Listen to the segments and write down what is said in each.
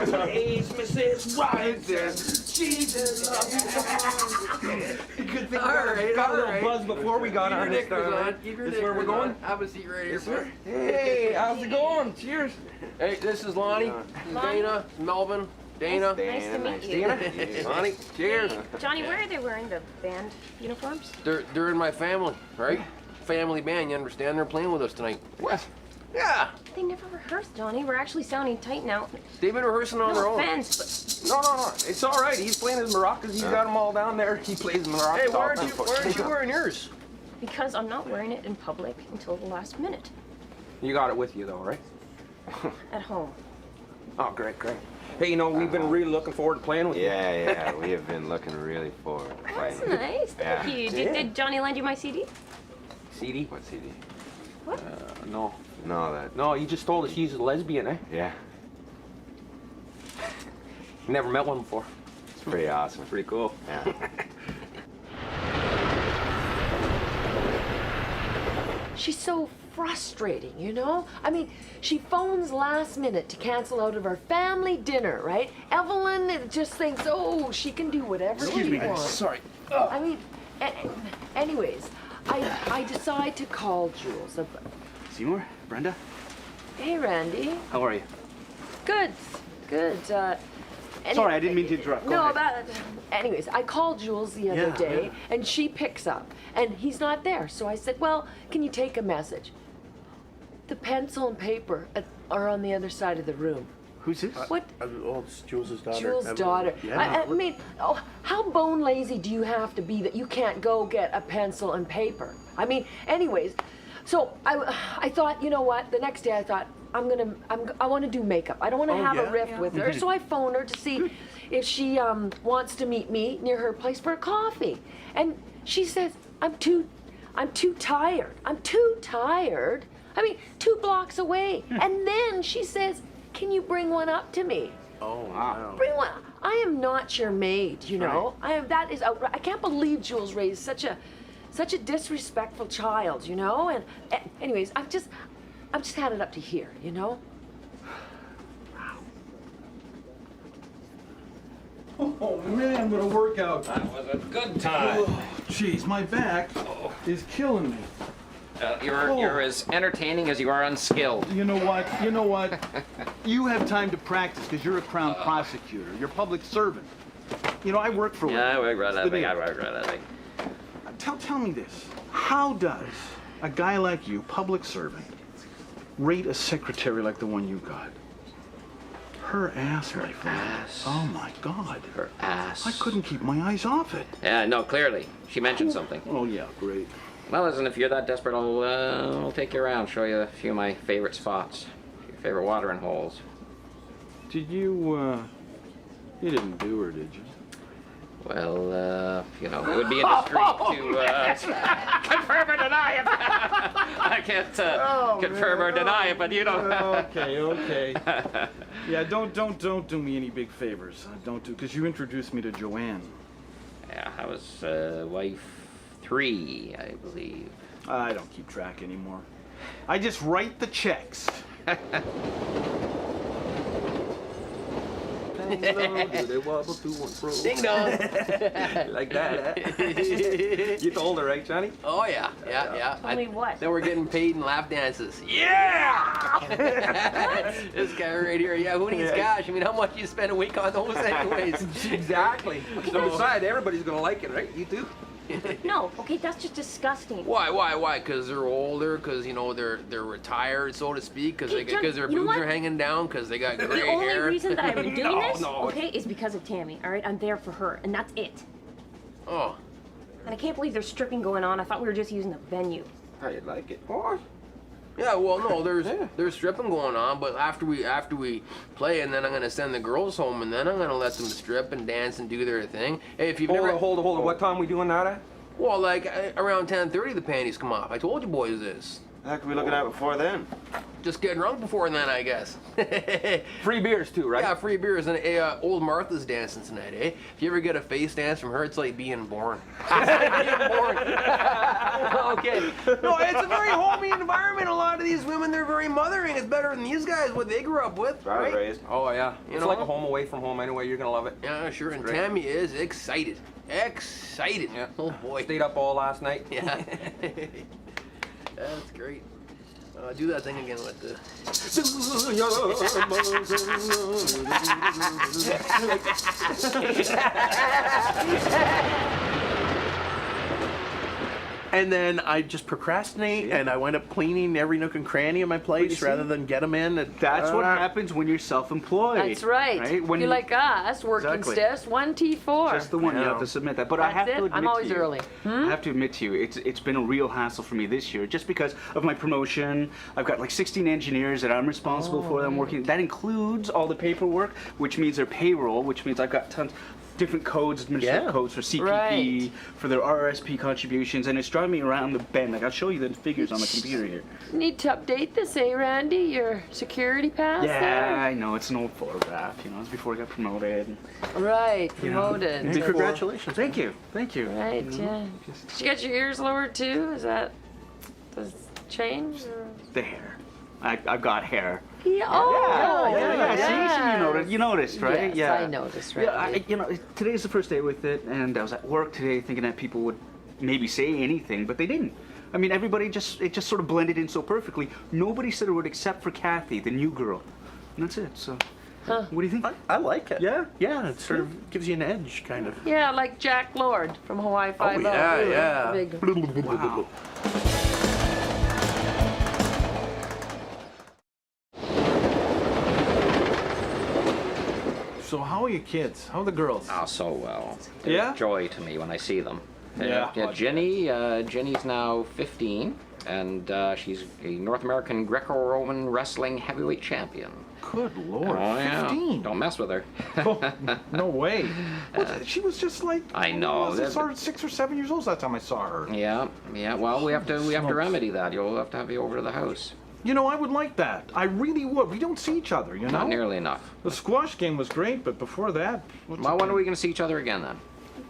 Mrs. Robinson. Jesus loves you. Good thing got a little buzz before we got on this. This where we're going? Have a seat right here, sir. Hey, how's it going? Cheers. Hey, this is Lonnie, Dana, Melvin, Dana. Nice to meet you. Dana, Lonnie, cheers. Johnny, where are they wearing the band uniforms? They're in my family, right? Family band, you understand? They're playing with us tonight. What? Yeah. They never rehearsed, Johnny. We're actually sounding tight now. They've been rehearsing on their No own. offense, No. It's all right. He's playing his maracas. He's got them all down there. He plays maracas. Hey, why all aren't you wearing yours? but because I'm not wearing it in public until the last minute You got it with you, though, right? at home. Oh, great. Hey, we've been really looking forward to playing with you. Yeah, we have been looking really forward to playing. That's nice. Thank Yeah. you. Did Johnny lend you my CD? CD? What CD? What? No. No, You just told us she's a lesbian, eh? yeah, Never met one before. it's pretty awesome. Pretty cool. Yeah. She's so frustrating, you know? I mean, she phones last minute to cancel out of her family dinner, right? Evelyn just thinks, oh, she can do whatever she wants. Sorry. I mean, anyways, I decide to call Jules. Seymour? Brenda? Hey, Randy. How are you? Good. Sorry, I didn't mean to interrupt. Go ahead. Anyways, I called Jules the other Yeah, day, yeah. and she picks up, and he's not there. So I said, well, can you take a message? The pencil and paper are on the other side of the room. Who's this? What? Oh, it's Jules' daughter. Jules' Evelyn. daughter. Yeah. I mean, how bone lazy do you have to be that you can't go get a pencil and paper? I mean, anyways, so I thought, you know what? The next day I thought, I want to do makeup. I don't want to have yeah? a riff with her. So I phoned her to see if she wants to meet me near her place for a coffee. And she says, I'm too tired. I'm too tired. I mean, 2 blocks away. And then she says, can you bring one up to me? Oh, wow. Bring one. I am not your maid, you know. I can't believe Jules raised such a disrespectful child, you know. And anyways, I've just had it up to here, you know. Oh, man, what a workout. That was a good time. Jeez, my back is killing me. You're as entertaining as you are unskilled. You know what? You have time to practice because you're a crown prosecutor. You're a public servant. You know, I work for one. Yeah, I work right It's that the thing. deal. I work right that thing. Tell me this. How does a guy like you, public servant, rate a secretary like the one you got? Her ass, my friend. ass. Oh, my God. Her ass. I couldn't keep my eyes off it. Yeah, no, clearly. She mentioned something. Oh, yeah, great. Well, listen, if you're that desperate, I'll take you around, show you a few of my favorite spots, your favorite watering holes. Did you didn't do her, did you? Well, it would be indiscreet to confirm or deny it. I can't confirm or deny it, but Okay. Yeah, don't do me any big favors. Don't do, because you introduced me to Joanne. Yeah, I was wife 3, I believe. I don't keep track anymore. I just write the checks. Ding dong. Like that, huh? You told her, right, Johnny? Oh, yeah. Only what? Then we're getting paid in lap dances. Yeah! This guy right here, yeah, who needs cash? I mean, how much you spend a week on those anyways? Exactly. So besides, everybody's gonna like it, right? You too? No, okay, that's just disgusting. Why? Because they're older, because, they're retired, so to speak, because Hey, John, their you know boobs what? are hanging down, because they got gray The only hair. reason that I'm doing this, No. okay, is because of Tammy, all right? I'm there for her, and that's it. Oh. And I can't believe there's stripping going on. I thought we were just using the venue. How you like it? What? Yeah, well, no, there's stripping going on, but after we play, and then I'm gonna send the girls home, and then I'm gonna let them strip and dance and do their thing. Hey, if you've never Hold on. What time we doing that at? Well, like around 10:30, the panties come off. I told you boys this. What the heck are we looking at before then? Just get drunk before then, I guess. Free beers too, right? Yeah, free beers. And old Martha's dancing tonight, eh? If you ever get a face dance from her, it's like being born. It's like being born. Okay. No, it's a very homey environment. A lot of these women, they're very mothering. It's better than these guys, what they grew up with, I was right? raised. Oh yeah. You It's know? like a home away from home anyway. You're gonna love it. Yeah, sure. And great. Tammy is excited. Excited. Yeah. Oh boy. Stayed up all last night. Yeah. That's great. Do that thing again with the. And then I just procrastinate, and I wind up cleaning every nook and cranny of my place rather than get them in. That's what happens when you're self-employed. That's right. When You're like us, working Exactly. stiffs, 1T4. Just the one, you Yeah. have to submit that. But I have That's to it. admit I'm always to you, early. I have to admit to you, it's been a real hassle for me this year, just because of my promotion. I've got like 16 engineers that I'm responsible for. I'm working. That includes all the paperwork, which means their payroll, which means I've got tons. Different codes, administrative Yeah. codes for CPP, Right. for their RSP contributions, and it's driving me around the bend. Like I'll show you the figures on the computer here. Need to update this, eh, Randy? Your security pass Yeah, I know it's an old photograph. You know, it's before I got promoted. there? Right, You know, promoted. before- Congratulations. Thank you, thank you. Right, You know, yeah. Did you get your ears lowered too? Does it change? Or? The hair. I've got hair. Yeah. Oh, See, you noticed, right? Yes, yeah. I noticed, right. Yeah, today's the first day with it, and I was at work today thinking that people would maybe say anything, but they didn't. I mean, everybody it just sort of blended in so perfectly. Nobody said a word except for Kathy, the new girl, and that's it. So, what do you think? I like it. Yeah? Yeah, it sort of gives you an edge, kind of. Yeah, like Jack Lord from Hawaii Five-O. yeah, yeah. Big, Wow. So how are your kids? How are the girls? Oh, so well. They're Yeah? a joy to me when I see them. Yeah. Jenny's now 15, and she's a North American Greco-Roman wrestling heavyweight champion. Good Lord, Oh, yeah. 15. Don't mess with her. No way. She was just like I know. I was 6 or 7 years old last time I saw her. Yeah. Well, we have to remedy that. You'll have to have you over to the house. You know, I would like that. I really would. We don't see each other, you know? Not nearly enough. The squash game was great, but before that, Well, when are we going to see each other again then?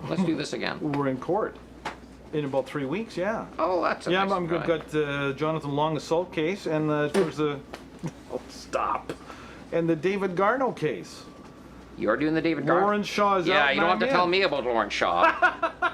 Let's do this again. we're in court in about 3 weeks. Yeah. Oh, that's a Yeah, nice I'm surprise. got Jonathan Long assault case, and there's the stop, and the David Garneau case. You're doing the David Garneau. Lauren Shaw is Yeah, out. you don't have to tell me about Lawrence Shaw.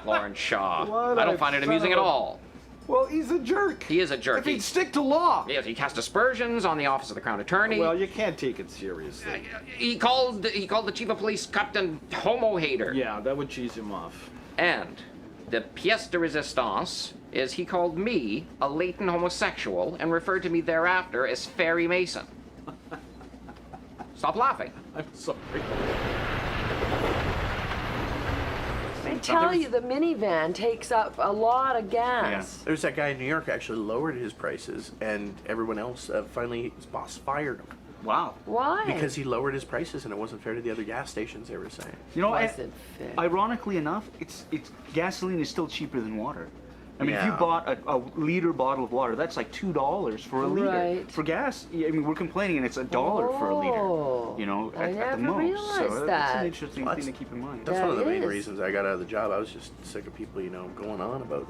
Lawrence Shaw. What I don't a find it son amusing of at a- all. Well, he's a jerk. He is a jerk. If he'd stick to law. Yes, he cast aspersions on the office of the Crown Attorney. Well, you can't take it seriously. He called the chief of police Captain Homo Hater. Yeah, that would cheese him off. And the pièce de résistance is he called me a latent homosexual and referred to me thereafter as Fairy Mason. Stop laughing. I'm sorry. I tell you, the minivan takes up a lot of Yeah. gas. There's that guy in New York actually lowered his prices, and everyone else finally his boss fired him Wow. Why? because he lowered his prices, and it wasn't fair to the other gas stations. They were saying. You know, wasn't fair. ironically enough, it's gasoline is still cheaper than water. I mean, if you Yeah. bought a liter bottle of water, that's like $2 for a liter. Right. For gas, I mean, we're complaining, and it's $1 for a liter. Oh, You know, I at the never most. realized So that's that. an interesting Well, thing to keep in mind. That's one of the That main is. reasons I got out of the job. I was just sick of people, going on about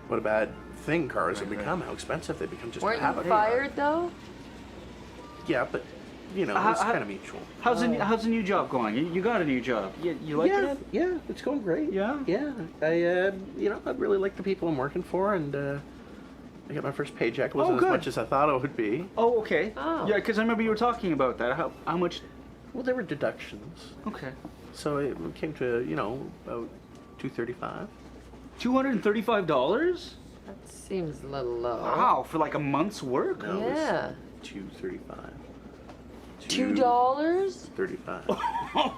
what a bad thing cars have become, how expensive they become just Weren't to have you a car. fired though? Yeah, but it's how- kind of mutual. How's the new job going? You got a new job. You like yeah, it? yeah, it's going great. Yeah? yeah. I really like the people I'm working for, and I got my first paycheck. It wasn't as good. much as I thought it would be. Oh, okay. Oh. Yeah, because I remember you were talking about that. How much? Well, there were deductions, Okay. so it came to about $235. $235? That seems a little low. Wow, for like a month's work? No, it was Yeah. $235. $2? $35. What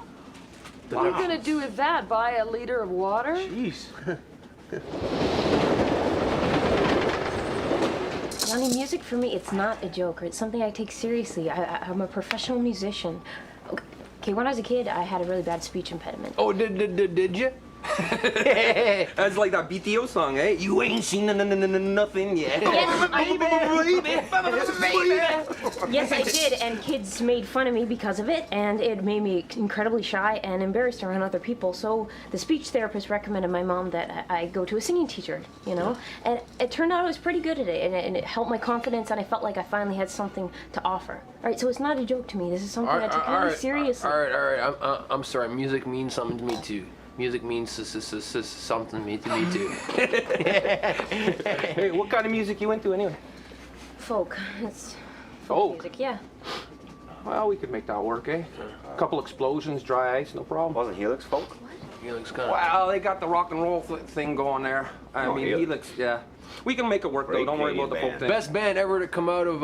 are you gonna do with that? Buy a liter of water? Jeez. Johnny, music for me, it's not a joke, or it's something I take seriously. I'm a professional musician. Okay, when I was a kid, I had a really bad speech impediment. Oh, did you? That's like that BTO song, eh? You ain't seen nothing yet. Yes, I did, and kids made fun of me because of it, and it made me incredibly shy and embarrassed around other people. So the speech therapist recommended my mom that I go to a singing teacher, you know? And it turned out I was pretty good at it, and it helped my confidence, and I felt like I finally had something to offer. All right, so it's not a joke to me. This is something I take really seriously. All right. I'm sorry. Music means something to me too. Music means something to me too. Hey, what kind of music you into anyway? Folk. It's folk Folk? music, yeah. Well, we could make that work, eh? A couple explosions, dry ice, no problem. Wasn't Helix folk? Helix kind Well, they got the rock and roll thing going there. I mean, Helix. yeah. We can make it work, though. Great Don't worry about the Canadian folk thing. Best band ever to come out of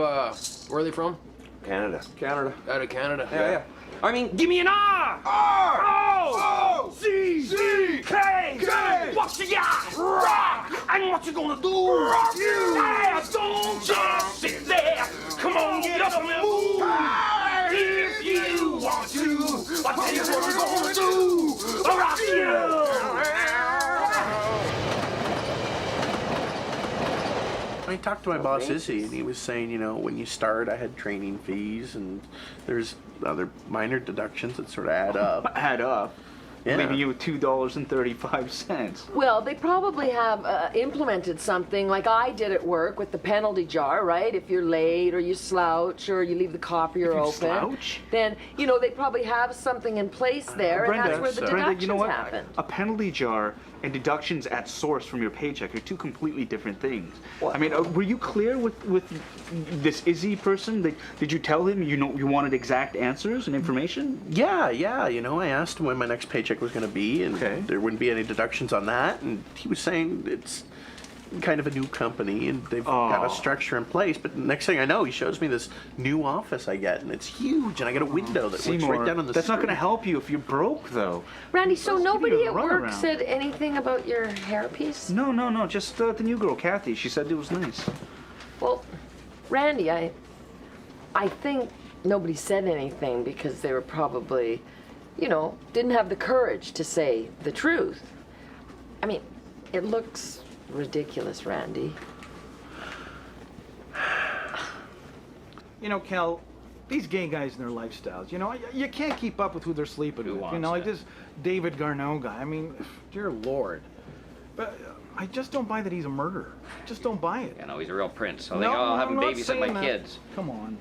where are they from? Canada. Canada. Out of Canada. Yeah. I mean, give me an R! R! O! C! C! K! K! What you got? Rock! And what you gonna do? Rock you! Yeah, don't just sit there! Come on, get up and move! If you want to, I'll tell you what we're gonna do! Rock you! I talked to my boss, Izzy, and he was saying, you know, when you start, I had training fees, and there's other minor deductions that sort of add up. Add up. Yeah. Leaving you with $2.35. Well, they probably have implemented something like I did at work with the penalty jar, right? If you're late or you slouch or you leave the copier open, slouch? then, you know, they probably have something in place there, and that's where the deductions you know what? happen. A penalty jar and deductions at source from your paycheck are two completely different things. I mean, were you clear with this Izzy person? Did you tell him you wanted exact answers and information? Yeah, you know, I asked him when my next paycheck was going to be, and there wouldn't be any deductions on that, and he was saying it's kind of a new company, and they've got a structure in place, but next thing I know, he shows me this new office I get, and it's huge, and I get a window that looks right down on the That's not street. going to help you if you're broke, though. Randy, so nobody at work runaround. said anything about your hairpiece? No, just the new girl, Kathy. She said it was nice. Well, Randy, I think nobody said anything because they were probably, you know, didn't have the courage to say the truth. I mean, it looks ridiculous, Randy. You know, Kel, these gay guys and their lifestyles, you know, you can't keep up with who they're sleeping with. You know, like this David Garneau guy. I mean, dear Lord. But I just don't buy that he's a murderer. Just don't buy it. You know, he's a real prince, so I No, think I'll have I'm him not babysit saying my that. kids. Come on.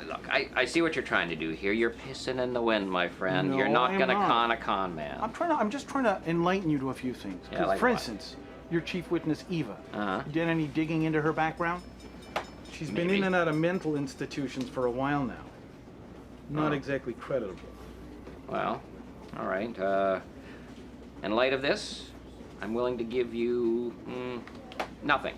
Look, I see what you're trying to do here. You're pissing in the wind, my friend. No, you're not I'm gonna not. con a con man. I'm just trying to enlighten you to a few things. 'Cause Yeah, like for what? instance, your chief witness, Eva. Uh-huh. You did any digging into her background? She's been Maybe. in and out of mental institutions for a while now. Not exactly creditable. Well, all right. In light of this, I'm willing to give you nothing.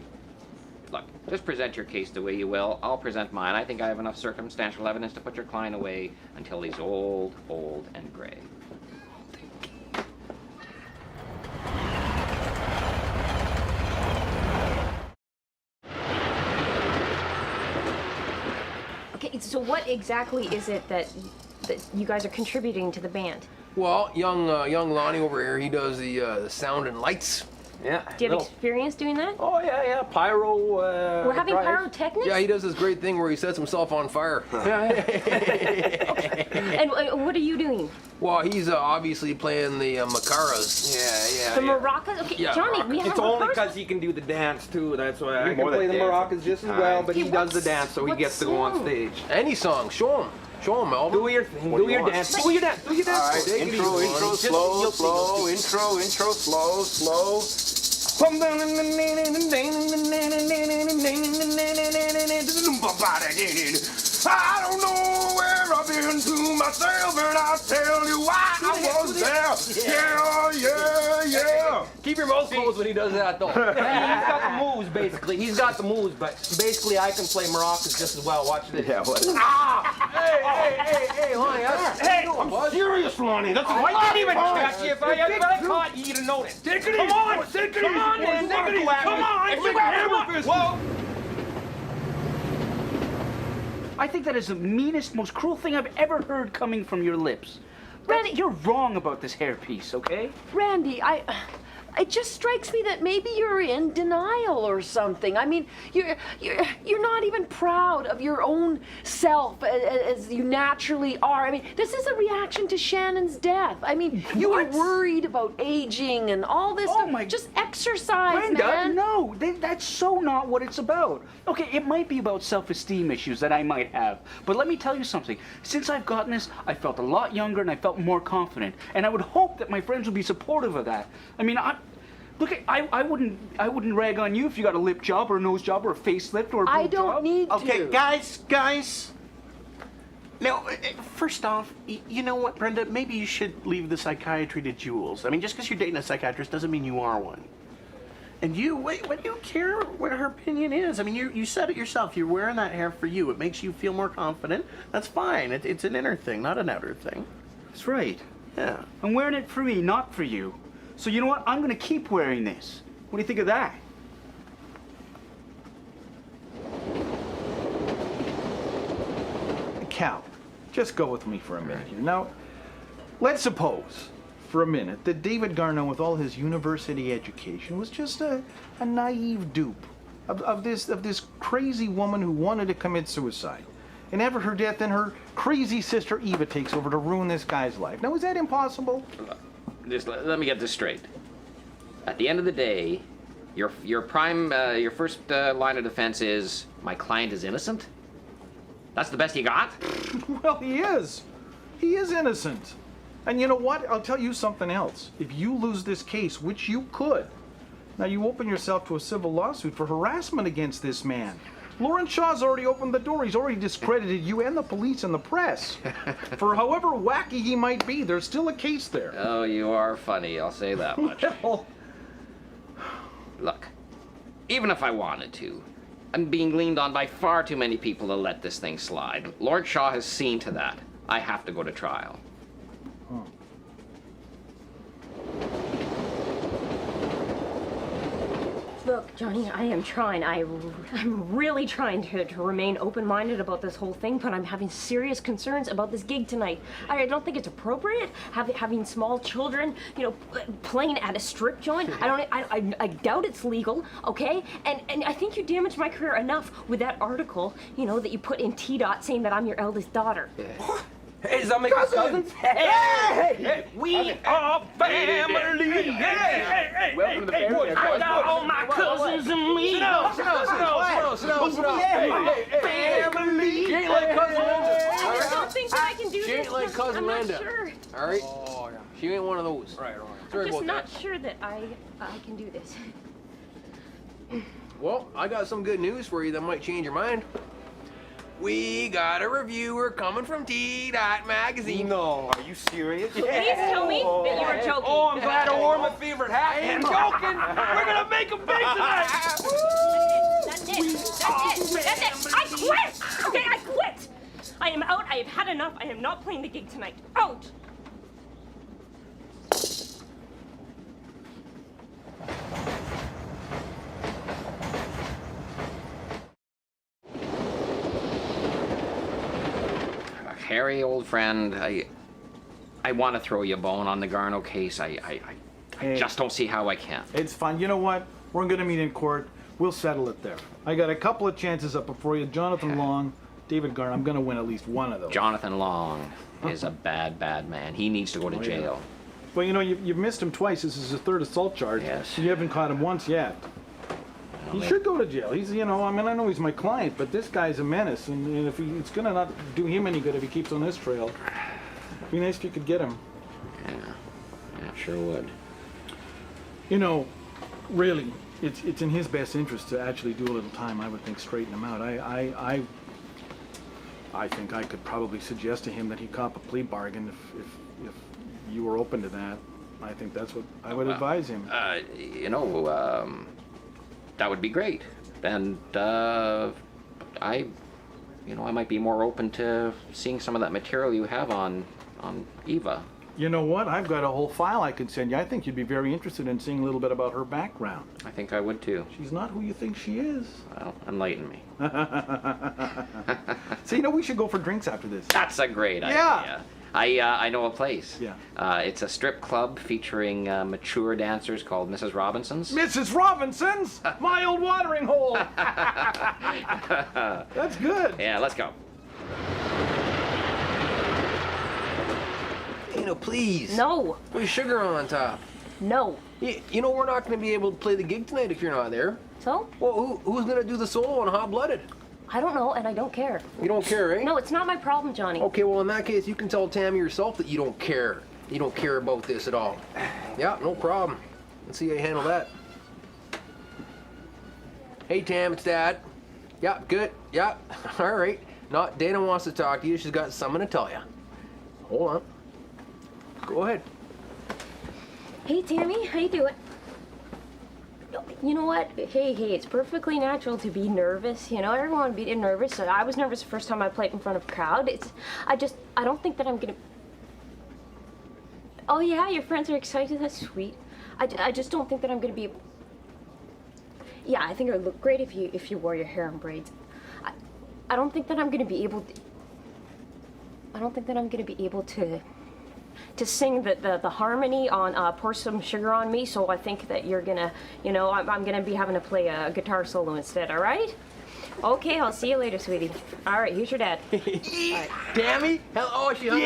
Look, just present your case the way you will. I'll present mine. I think I have enough circumstantial evidence to put your client away until he's old, and gray. Okay, so what exactly is it that you guys are contributing to the band? Well, young Lonnie over here, he does the sound and lights. Yeah. Do you have experience doing that? Oh, yeah. Pyro. We're having drive. pyrotechnics? Yeah, he does this great thing where he sets himself on fire. And what are you doing? Well, he's obviously playing the macaras. The maracas? Okay, Yeah, Johnny, maracas. we have It's a only rehearsal. because he can do the dance too. That's why I can more play than the dancing. maracas just as well, but he Okay, does the what's- dance, so he what gets to go on song? stage. Any song, show him, Alvin. Do your thing. What Do do you your want? dance. Do your dance. Do your dance. All right, Take it intro, easy, intro, Lonnie. slow, You'll see, slow, you'll see. intro, slow. I don't know where I've been to myself, and I'll tell you why I was there. Yeah. Keep your mouth closed when he does that, though. He's got the moves, basically. He's got the moves, but basically I can play maracas just as well. Watch this. Yeah, what? Hey, Lonnie, Hey, I'm serious, Lonnie. That's why I didn't even catch you. If I caught you, you'd have known it. Take it easy. Come on, take it easy. Come on, man. Take it easy. Come on. If you got hammer fist. Whoa. I think that is the meanest, most cruel thing I've ever heard coming from your lips. Randy, You're wrong about this hairpiece, okay? Randy, it just strikes me that maybe you're in denial or something. I mean, you're not even proud of your own self as you naturally are. I mean, this is a reaction to Shannon's death. I mean, you were What? worried about aging and all this Oh stuff. my- Just exercise, Brenda, man. no, that's so not what it's about. Okay, it might be about self-esteem issues that I might have, but let me tell you something. Since I've gotten this, I felt a lot younger and I felt more confident, and I would hope that my friends would be supportive of that. I mean, I wouldn't rag on you if you got a lip job or a nose job or a facelift or a I boob don't job. need Okay, to. guys. Now, first off, you know what, Brenda? Maybe you should leave the psychiatry to Jules. I mean, just because you're dating a psychiatrist doesn't mean you are one. And you, what do you care what her opinion is? I mean, you said it yourself. You're wearing that hair for you. It makes you feel more confident. That's fine. It's an inner thing, not an outer thing. That's right. Yeah. I'm wearing it for me, not for you. So you know what? I'm gonna keep wearing this. What do you think of that? Cal, just go with me for a minute here. Now, let's suppose for a minute that David Garneau, with all his university education, was just a naive dupe of this crazy woman who wanted to commit suicide. And after her death, then her crazy sister Eva takes over to ruin this guy's life. Now, is that impossible? Just let me get this straight. At the end of the day, your first line of defense is my client is innocent. That's the best you got? Well, he is. He is innocent. And you know what? I'll tell you something else. If you lose this case, which you could, now you open yourself to a civil lawsuit for harassment against this man. Lawrence Shaw's already opened the door. He's already discredited you and the police and the press. For however wacky he might be, there's still a case there. Oh, you are funny, I'll say that much. Well, Look, even if I wanted to, I'm being leaned on by far too many people to let this thing slide. Lord Shaw has seen to that. I have to go to trial. Look, Johnny, I am trying. I'm really trying to remain open-minded about this whole thing, but I'm having serious concerns about this gig tonight. I don't think it's appropriate having small children, you know, playing at a strip joint. I doubt it's legal, okay? And I think you damaged my career enough with that article, you know, that you put in T-Dot saying that I'm your eldest daughter. Hey, does that make us cousins? Hey, we are family. Hey. Welcome to the family. I got all my cousins and me. Sit down. Family. She ain't like cousin Linda. I don't think that I can do She this. ain't like cousin I'm not Linda. sure. All right. She ain't one of those. Right. Sorry I'm just about not that. sure that I can do this. Well, I got some good news for you that might change your mind. We got a reviewer coming from T-Dot magazine. No, are you serious? Please tell me that you were joking. Oh, I'm glad I wore my favorite hat. I am joking. We're gonna make a big tonight. That's it. I quit. Okay, I quit. I am out. I have had enough. I am not playing the gig tonight. Out. Harry, old friend, I want to throw you a bone on the Garneau case. I Hey. just don't see how I can. it's fine. You know what? We're going to meet in court. We'll settle it there. I got a couple of chances up before you. Jonathan Long, David Garneau. I'm going to win at least one of those. Jonathan Long is a bad man. He needs to go to jail. Well, you know, you've missed him twice. This is his third assault charge. Yes. You haven't caught him once yet. He should go to jail. He's, you know, I mean, I know he's my client, but this guy's a menace, and if it's gonna not do him any good if he keeps on this trail. It'd be nice if you could get him. Yeah, sure would. You know, really, it's in his best interest to actually do a little time. I would think straighten him out. I think I could probably suggest to him that he cop a plea bargain if you were open to that. I think that's what I would advise him. That would be great. And I might be more open to seeing some of that material you have on Eva. You know what? I've got a whole file I could send you. I think you'd be very interested in seeing a little bit about her background. I think I would too. She's not who you think she is. Well, enlighten me. So, you know, we should go for drinks after this. That's a great Yeah. idea. I know a place. Yeah. It's a strip club featuring mature dancers called Mrs. Robinson's. Mrs. Robinson's, my old watering hole. That's good. Yeah, let's go. Please. No, With sugar on top. no. You know we're not going to be able to play the gig tonight if you're not there. So? Well, who's going to do the solo on Hot Blooded? I don't know, and I don't care. You don't care, eh? No, it's not my problem, Johnny. Okay, well in that case, you can tell Tammy yourself that you don't care. You don't care about this at all. Yeah, no problem. Let's see how you handle that. Hey Tam, it's Dad. Yeah, good. Yeah, all right. Not Dana wants to talk to you. She's got something to tell you. Hold on. Go ahead. Hey, Tammy, how you doing? You know what? Hey, it's perfectly natural to be nervous. You know, everyone be nervous. I was nervous the first time I played in front of a crowd. I don't think that I'm gonna. Oh yeah, your friends are excited. That's sweet. I just don't think that I'm gonna be. Yeah, I think it would look great if you wore your hair in braids. I don't think that I'm gonna be able to. I don't think that I'm gonna be able to sing the harmony on Pour Some Sugar on Me, so I think that you're gonna, I'm gonna be having to play a guitar solo instead, all right? Okay, I'll see you later, sweetie. All right, here's your dad. Tammy? Oh, she hung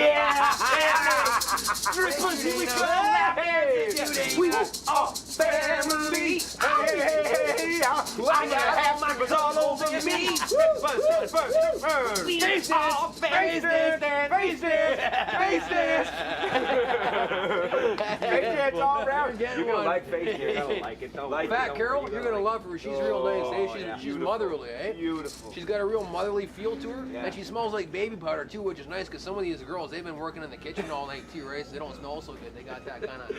We are family. I gotta have my girls all over me. We are family. Face this. all around. You're gonna like face dance. I don't like it. Fat Carol, you're gonna love her. She's real nice, eh? She's motherly, eh? Beautiful. She's got a real motherly feel to her, Yeah. and she smells like baby powder too, which is nice because some of these girls, they've been working in the kitchen all night too, right? So they don't smell so good. They got that kind of.